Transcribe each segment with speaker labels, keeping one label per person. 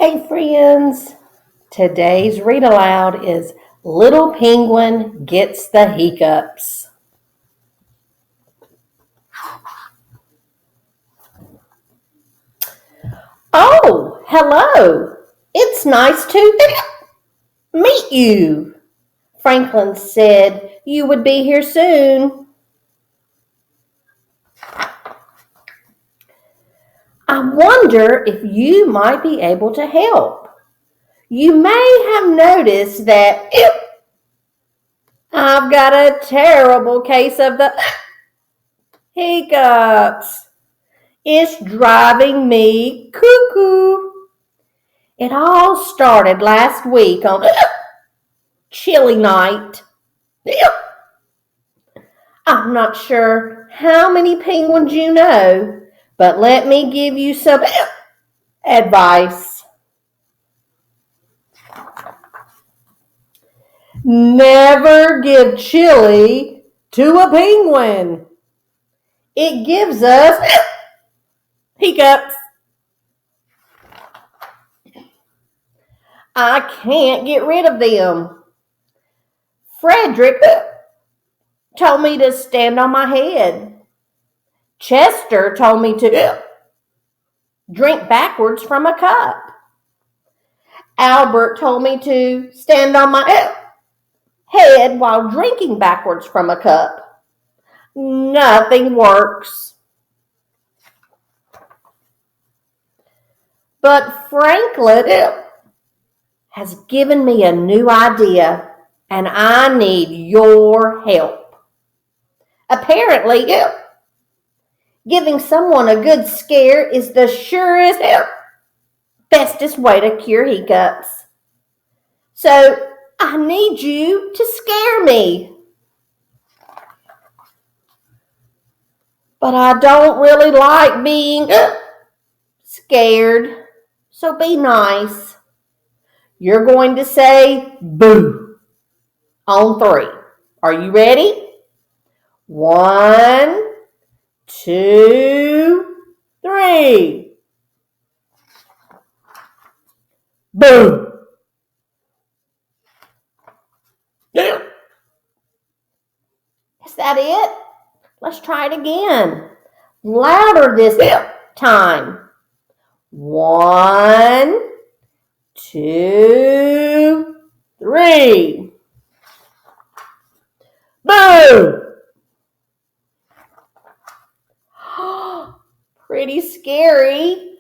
Speaker 1: Hey friends, today's read aloud is Little Penguin Gets the Hiccups. Oh, hello. It's nice to meet you. Franklin said you would be here soon. I wonder if you might be able to help. You may have noticed that I've got a terrible case of the hiccups. It's driving me cuckoo. It all started last week on chilly night. I'm not sure how many penguins you know, but let me give you some advice. Never give chili to a penguin. It gives us hiccups. I can't get rid of them. Frederick told me to stand on my head. Chester told me to drink backwards from a cup. Albert told me to stand on my head while drinking backwards from a cup. Nothing works. But Franklin has given me a new idea, and I need your help. Apparently, giving someone a good scare is the surest, bestest way to cure hiccups. So I need you to scare me. But I don't really like being scared, so be nice. You're going to say boo on 3. Are you ready? 1, 2, 3. Boo. Is that it? Let's try it again. Louder this time. 1, 2, 3. Boo! Pretty scary.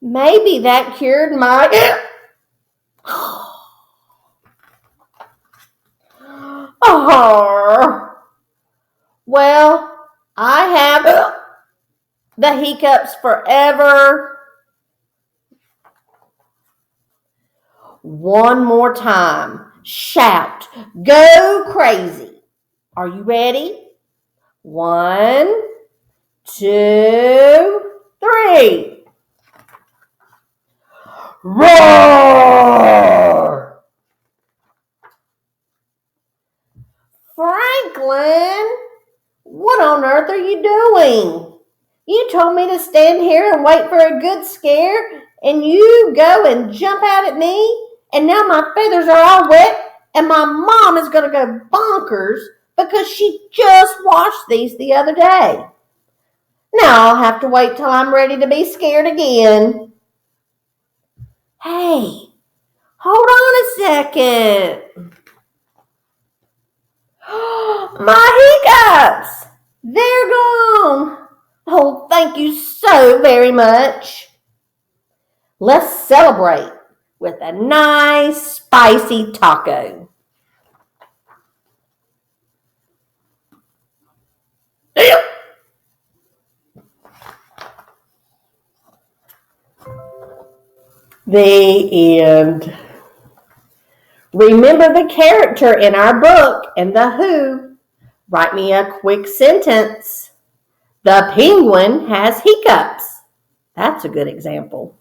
Speaker 1: Maybe that cured my well, I have the hiccups forever. One more time. Shout. Go crazy. Are you ready? 1, 2, 3. Roar! Franklin, what on earth are you doing? You told me to stand here and wait for a good scare, and you go and jump out at me, and now my feathers are all wet, and my mom is going to go bonkers because she just washed these the other day. Now I'll have to wait till I'm ready to be scared again. Hey, hold on a second. My hiccups! They're gone. Oh, thank you so very much. Let's celebrate with a nice spicy taco. The end. Remember the character in our book and the who. Write me a quick sentence. The penguin has hiccups. That's a good example.